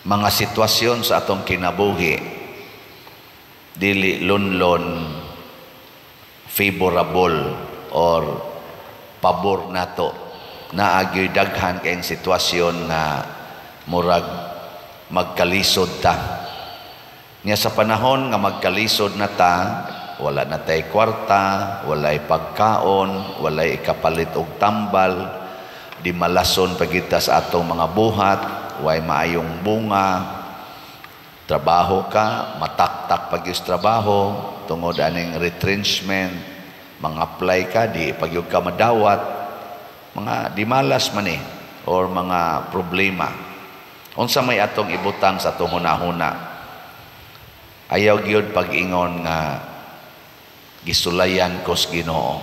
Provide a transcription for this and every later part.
mga sitwasyon sa atong kinabuhi dili lunlon favorable or pabor nato, naagyoy daghan kayong sitwasyon na murag magkalisod ta. Nya sa panahon nga magkalisod na ta, wala na tay kwarta, walay pagkaon, walay ikapalit og tambal, di malason pagita sa atong mga buhat, way maayong bunga, trabaho ka, mataktak pagyus trabaho, tungod aning retrenchment, mang-apply ka, di pagyug ka madawat, mga di malas man or mga problema. Unsa may atong ibutang sa atong hunahuna, ayaw gyud pag-ingon nga gisulayan ko sa Ginoo.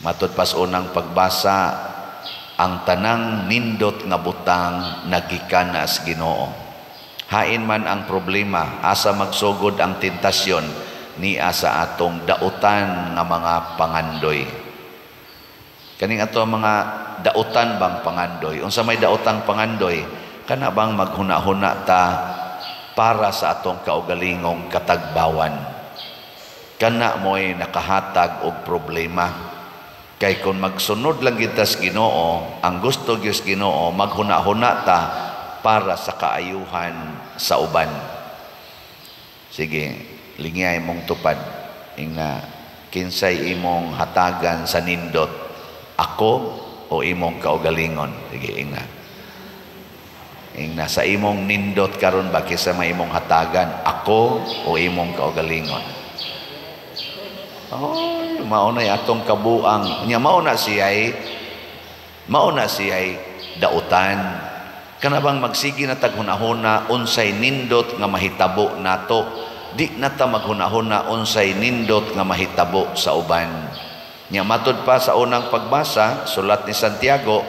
Matud pas unang pagbasa, ang tanang nindot nga butang nagikan na sa Ginoo. Hain man ang problema, asa magsugod ang tentasyon, ni asa atong dautan nga mga pangandoy. Kaning ato mga dautan bang pangandoy? Unsa may daotang pangandoy? Kana bang maghuna-huna ta para sa atong kaugalingong katagbawan? Kana mo'y nakahatag og problema. Kay kung magsunod lang kita sa Ginoo, ang gusto gyud sa Ginoo, maghuna-huna ta para sa kaayuhan sa uban. Sige, lingay mong tupad. Ingna, kinsay imong hatagan sa nindot, ako o imong kaugalingon? Sige, ingna. Ingna, sa imong nindot karon ba kisa may imong hatagan, ako o imong kaugalingon? Oh, mauna atong kabuang. Nya mauna siya'y dautan. Kana bang magsigi na taghunahuna unsay nindot nga mahitabo nato, di na ta maghunahuna unsay nindot nga mahitabo sa uban. Nya matud pa sa unang pagbasa, sulat ni Santiago,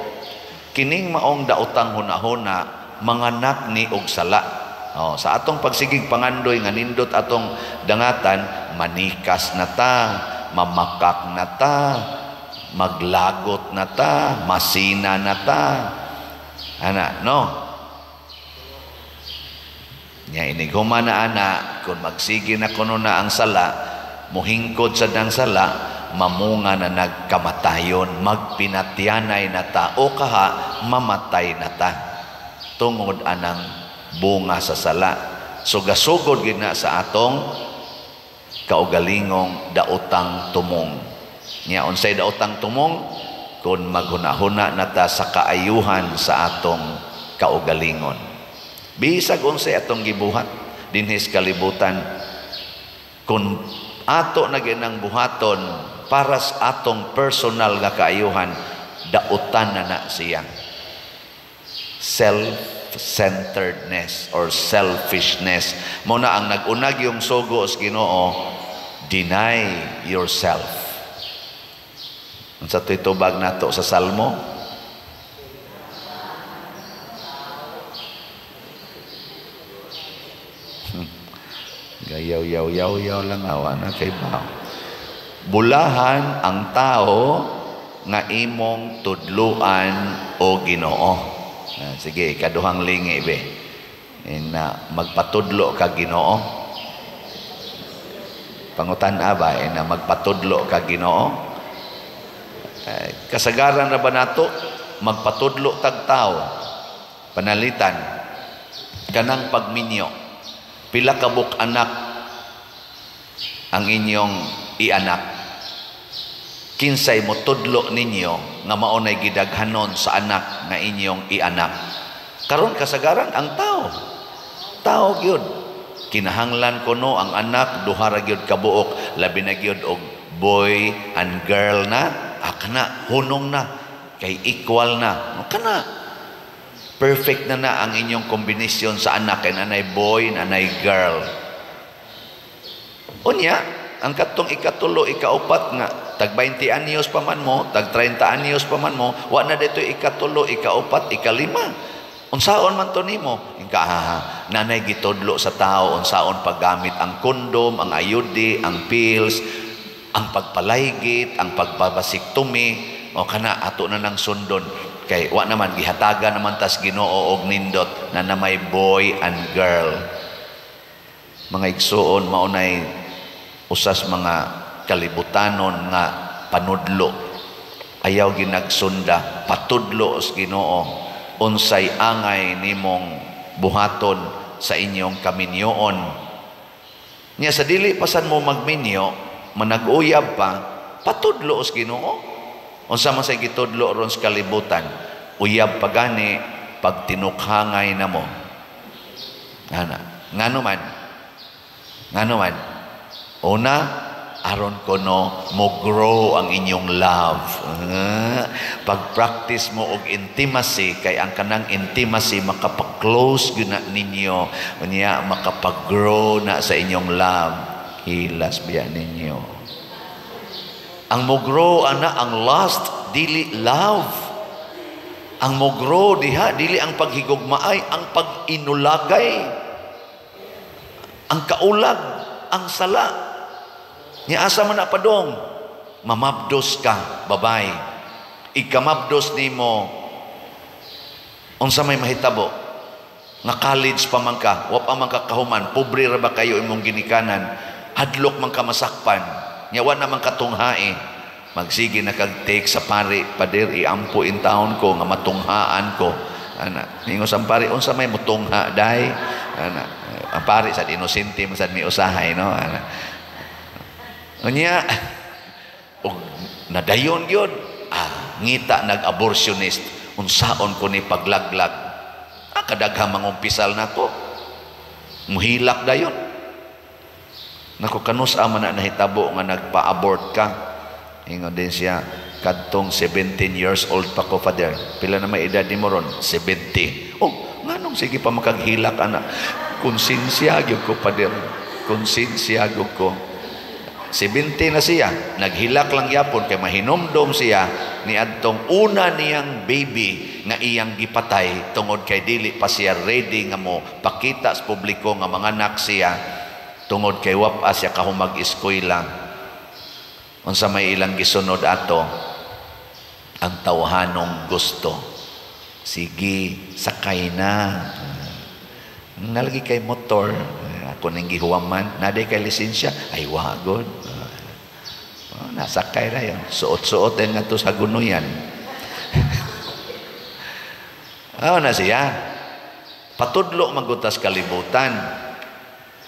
kining maong daotang hunahuna manganak ni og sala. Sa atong pagsigig pangandoy nga nindot atong dangatan, manikas na ta, mamakak na ta, maglagot na ta, masina na ta. Ana, no? Nya inighuman na ana, kung magsige na kuno na ang sala, muhingkod sa dang sala, mamunga na nagkamatayon, magpinatyanay na ta, o kaha, mamatay na ta. Tungod anang bunga sa sala. So gasugod gid na sa atong kaugalingong daotang tumong. Nya unsay daotang tumong? Kung maghuna-huna na ta sa kaayuhan sa atong kaugalingon. Bisag unsay atong gibuhat dinhi sa kalibutan, kung ato na ginang buhaton para sa atong personal nga kaayuhan, dautan na siya. Self-centeredness or selfishness. Muna ang nagunag yung sugo sa Ginoo, deny yourself. Sa titubag nato sa Salmo, gayaw lang awa na kay bao. Bulahan ang tao nga imong tudluan o Ginoo. Sige, kaduhang lingi be. Na magpatudlo ka Ginoo. Pangutan-a ba na magpatudlo ka Ginoo? Kasagaran na ba nato magpatudlo tag tao, panalitan kanang pagminyo, pila ka buk anak ang inyong ianak, kinsay mo tudlo ninyo nga maunay gidaghanon sa anak nga inyong ianak. Karon kasagaran ang tao gyud kinahanglan kuno ang anak duha ra gyud ka buok, labi na gyud og boy and girl na. Kana hunong na kay equal na kana perfect na ang inyong kombinasyon sa anak, kay nanay boy nanay girl. Unya ang katong ikatulo ikaupat nga tag 20 anyos pa man mo, tag 30 anyos pa man mo, wa na dito ikatulo ikaupat ikalima. Unsaon man to nimo? Nanay gitudlo sa tao unsaon paggamit ang kondom, ang ayudi, ang pills, ang pagpalaygit, ang pagbabasiktomi, o kana ato na ng sundon. kay wa naman gihataga naman tas Ginoo og nindot na may boy and girl. Mga igsuon, maunay usas mga kalibutanon nga panudlo. Ayaw ginagsunda, patudlo os Ginoo unsay angay nimong buhaton sa inyong kaminyoon. Nya sa dili pasan mo magminyo, manag-uyab pa, patudlo os Ginoo. Unsa man say gitudlo ron sa kalibutan, uyab pagani pag tinukhangay na mo. Ngano man. Una, aron kono mo grow ang inyong love. Pag-practice mo og intimacy, kay ang kanang intimacy makapag-close gyud na ninyo, unya makapag-grow na sa inyong love. Hilas biya ninyo. Ang mo grow ana ang lust, dili love. Ang mo grow diha dili ang paghigugmaay, ang pag-inulagay, ang kaulag, ang sala. Nya asa man na padong mamabdos ka, babay. Ikamabdos nimo unsa may mahitabo nga college pa man ka, wa pa man ka kahuman, pobre ra ba kayo imong ginikanan, hadlok man ka masakpan, nya wa naman katunghae, magsige na kag take sa pari, pader iampo in town ko nga matunghaan ko. Ana ningo sa pari unsa may mutungha day, ana ang pari sa inosente man sad mi usahay, no, ana unya og nadayon gyud, ngita nag-abortionist, unsaon ko ni paglaglag, kadaghang mangumpisal nako muhilak dayon. Nako kanus man na nahitabo nga nagpa-abort ka. Ingon din siya, kadtong 17 years old pa ko, father. Pila na may edad ni mo ron? 70. Oh, nganong sige pa makaghilak, anak. Konsensya gyud ko, father. Konsensya gyud ko. 70 na siya. Naghilak lang yapon kay mahinomdom siya ni adtong una niyang baby nga iyang gipatay tungod kay dili pa siya ready nga mo pakita sa publiko nga manganak siya, tungod kay wapa siya kahumag eskwela. Unsa may ilang gisunod ato, ang tawhanong gusto. Sige, sakay na. Nalagi kay motor, ako nang gihuwaman, naday kay lisensya, ay wagod. Nasakay na yun. Suot-suot din nga to sa gunuyan. Na siya. Patudlo magutas kalibutan.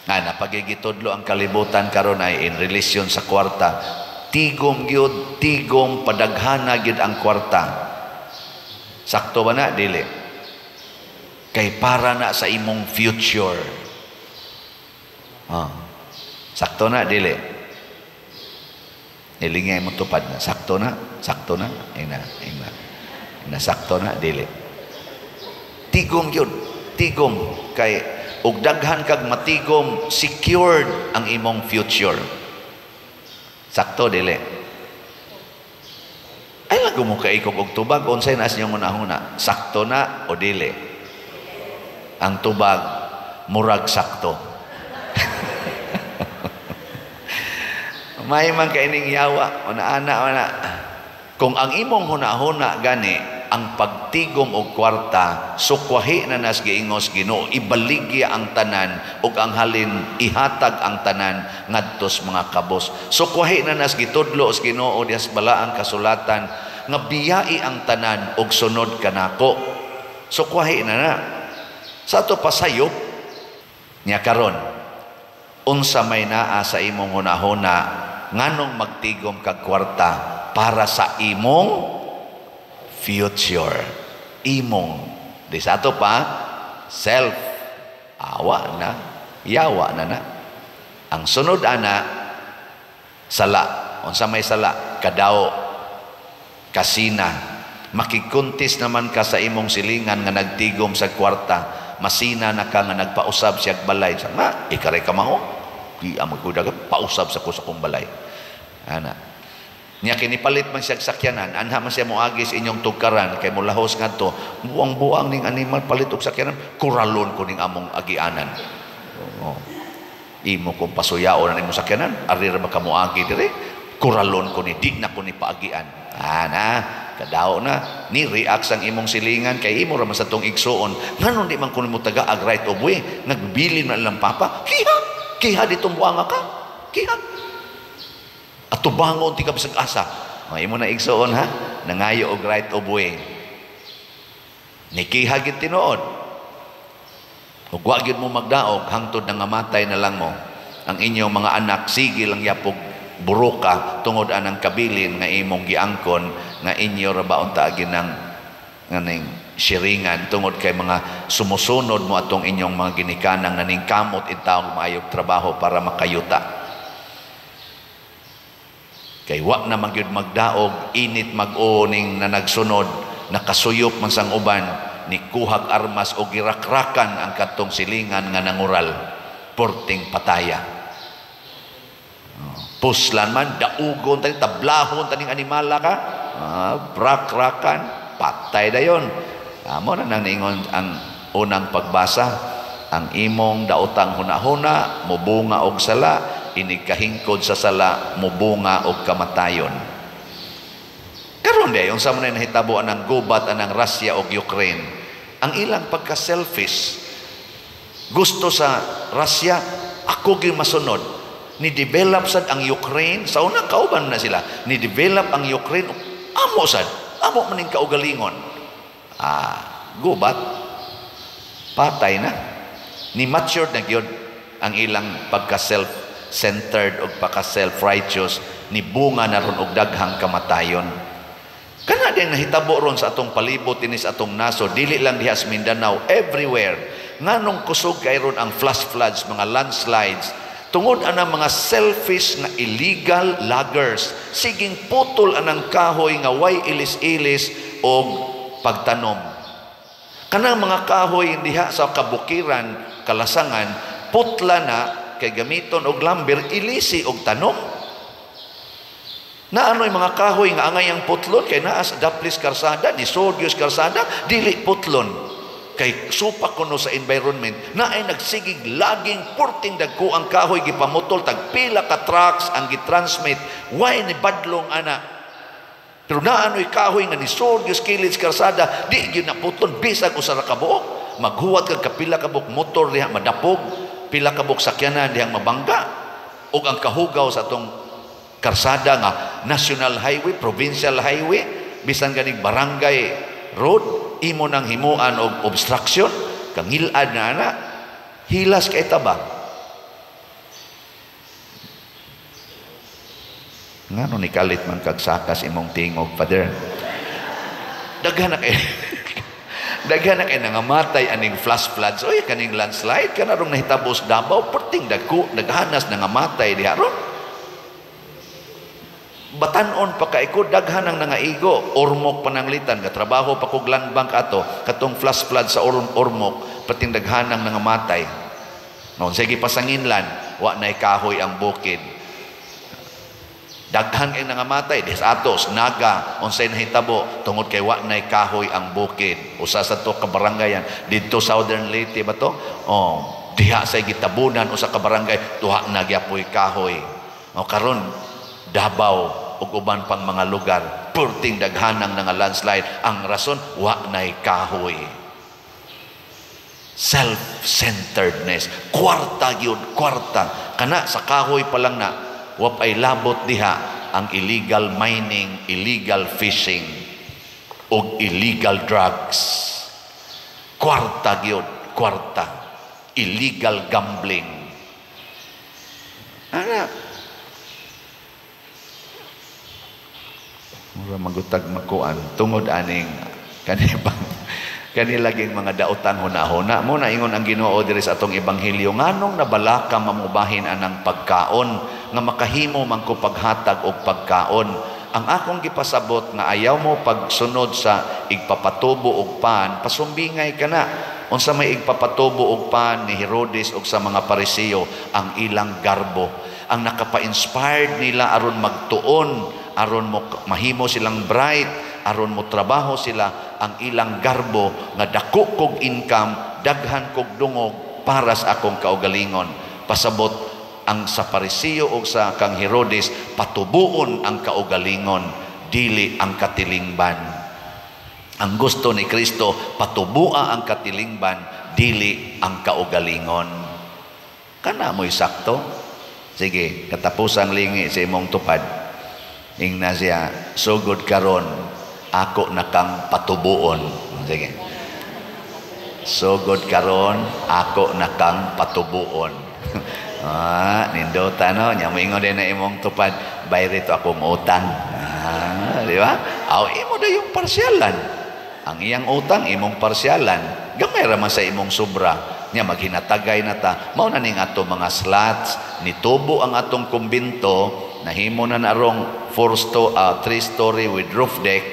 Napagigitudlo ang kalibutan karon ay in relasyon sa kwarta. Tigom gyud, tigom padaghana gyud ang kwarta. Sakto ba na? Dili. Kay para na sa imong future. Sakto na? Dili. Nilingay mo tupad na. Sakto na? Sakto na? Ina. Sakto na? Dili. Tigom yun. Tigom. Kay ug daghan kag matigom, secured ang imong future. Sakto? Dili. Ay lago mo kaikog og tubag. Unsay na sinyong una-una? Sakto na o dili? Ang tubag, murag sakto. May man kaining yawa, una. Kung ang imong huna-huna gani, ang pagtigom og kwarta, sukwahi na nas giingos Ginoo, ibaligya ang tanan ug ang halin ihatag ang tanan ngadtos mga kabos. Sukwahi na nas gitudlo os Ginoo dias balaang kasulatan nga biyai ang tanan ug sunod kanako. Sukwahi na. Sa ato pasayop nya karon, unsa may naa sa imong huna-huna, nganong magtigom kag kwarta para sa imong future. Imong di sa ato pa self, awa na, yawa na. Ang sunod ana, sala. Unsa may sala? Kadao, kasina. Makikuntis naman ka sa imong silingan nga nagtigom sa kwarta, masina na ka nga nagpausab siya balay. Nga, ikaray ka mao, di ang magkudagat, pausab sa kong balay. Ana. Nya kinipalit man siya sakyanan, anha man siya moagis inyong tugkaran, kay mulahos nga to, buang-buang ning animal palit og sakyanan, kuralon ko ning among agianan. Imo kong pasuyaon ang imong sakyanan, ari ra ba ka moagi dire? Kuralon ko ni, di na ko ni paagian. Ana. Kadao na ni react sang imong silingan kay imo ra man sa tong igsuon. Nganon di man kuno mo taga ag right of way, nagbilin man lang papa. Kiha dito buanga ka. Kiha. At tubangon ti ka bisag asa. Imo na igsuon ha, nangayo og right of way. Nikiha gid tinuod. Ug wa gyud mo magdaog hangtod nga matay na lang mo. Ang inyong mga anak sige lang yapog buruka tungod anang kabilin nga imong giangkon nga inyo ra ba unta ginang nganing siringan tungod kay mga sumusunod mo atong inyong mga ginikanan naning kamot itawag maayog trabaho para makayuta. Kay wa na magyud magdaog init mag-uning na nagsunod nakasuyop man sang uban ni kuhag armas o girakrakan ang katong silingan nga nangural porting pataya. Puslan man daugon tani tablahon taning animala ka brakrakan patay dayon. Amo na nang ningon ang unang pagbasa ang imong daotang hunahuna mubunga og sala inikahingkod sa sala mubunga og kamatayon. Karon dayon sa man nahitabo anang gubat anang Russia ug Ukraine, ang ilang pagka-selfish gusto sa Russia ako gyud masunod ni develop sad ang Ukraine sa una kauban na sila ni develop ang Ukraine amo sad amo maning kaugalingon gubat patay na ni matured na gyud ang ilang pagka-self-centered o pagka-self-righteous ni bunga na ron og daghang kamatayon. Kana din nahitabo ron sa atong palibot inis atong naso dili lang diha sa Mindanao everywhere nganong kusog kay ron ang flash floods mga landslides tungod anang mga selfish na illegal loggers siging putol anang kahoy nga way ilis-ilis og pagtanom. Kanang mga kahoy diha sa kabukiran kalasangan putla na kay gamiton og lumber ilisi og tanom. Naano'y mga kahoy nga angay ang putlon kay naa sa Daplis Karsada ni Sorgios Karsada dili putlon kay supa kuno sa environment na ay nagsigig laging purting dagko ang kahoy gipamutol tag pila ka trucks ang gitransmit way ni badlong ana. Pero naano'y kahoy nga ni Sorgios Kilits Karsada di gyud na putlon bisag usa ra ka buok maghuwat kag kapila ka buok motor diha madapog pila ka buok sakyanan dihang mabangga ug ang kahugaw sa atong karsada nga national highway provincial highway bisan ganing barangay road imo nang himuan og obstruction kang hilad na ana hilas kay taba ngano ni kalit man kag sakas imong tingog father daghan na kay daghan na kay nangamatay aning flash floods oy kaning landslide kana rong nahitabos Davao perting dagko naghanas nangamatay diha ron batanon pa kaiko daghan ang nangaigo Ormoc pananglitan gatrabaho pa kog land bank ato katong flash flood sa Ormoc pating daghan ang nangamatay noon sige pasanginlan wa nay kahoy ang bukid daghan kay nangamatay des atos naga unsay nahitabo tungod kay wa nay kahoy ang bukid usa sa to ka barangayan didto Southern Leyte ba to diha say gitabunan usa ka barangay tuha na gyapoy kahoy karon Davao ug uban pang mga lugar purting daghanang nga landslide ang rason wa nay kahoy self-centeredness kwarta gyud kwarta kana sa kahoy pa lang na wa pay labot diha ang illegal mining illegal fishing ug illegal drugs kwarta gyud kwarta illegal gambling mura magutag makuan tungod aning kanilaging mga daotan hunahuna mo na ingon ang Ginoo diri sa atong ebanghelyo nganong nabalaka mamubahin anang pagkaon nga makahimo man ko paghatag og pagkaon ang akong gipasabot nga ayaw mo pagsunod sa igpapatubo og pan pasumbingay kana unsa may igpapatubo og pan ni Herodes og sa mga Pariseo ang ilang garbo ang nakapa-inspired nila aron magtuon aron mo mahimo silang bright aron mo trabaho sila ang ilang garbo nga dako kog income daghan kog dungog para sa akong kaugalingon pasabot ang sa Pariseo o sa kang Herodes patubuon ang kaugalingon dili ang katilingban. Ang gusto ni Kristo, patubua ang katilingban, dili ang kaugalingon. Kana mo'y sakto. Sige, katapusang lingi sa imong tupad. Ingna siya, sugod karon, ako na kang patubuon. Sige. Sugod karon, ako na kang patubuon. Nindota no, nya moingon din na imong tupad, bayre to akong utang. Di ba? Aw imo da yung parsyalan. Ang iyang utang imong parsyalan. Gamay ra man sa imong sobra. Nya maghinatagay na ta. Mao na ning ato mga slots, nitubo ang atong kumbinto, nahimo na narong 3-story with roof deck.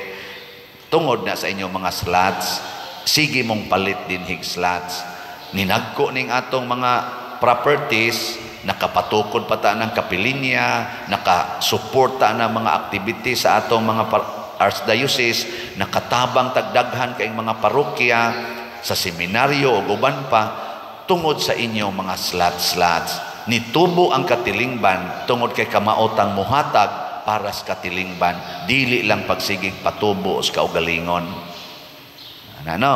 Tungod na sa inyong mga slots, sige mong palit din hig slots. Ninagko ning atong mga properties, nakapatukod pa ta ng kapilinya, nakasuporta na mga activities sa atong mga archdiocese, nakatabang tagdaghan kay mga parokya, sa seminaryo o guban pa, tungod sa inyong mga slots. Nitubo ang katilingban tungod kay kamaotang muhatag para sa katilingban, dili lang pagsigig patubo sa kaugalingon. Ano?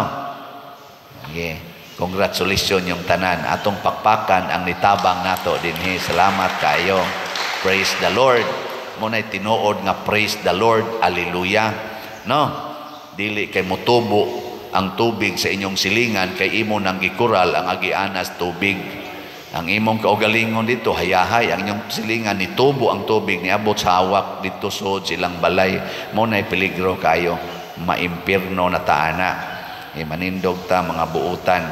Okay. Congratulations yung tanan. Atong pakpakan ang nitabang nato dinhi. Salamat kayo. Praise the Lord. Muna'y tinuod nga praise the Lord. Hallelujah. No? Dili kay mutubo ang tubig sa inyong silingan kay imo nang gikural ang agianas tubig. Ang imong kaugalingon dito hayahay ang inyong silingan nitubo ang tubig niabot sa hawak dito sud silang balay. Muna'y peligro kayo. Maimpirno na taana. Manindog ta mga buutan.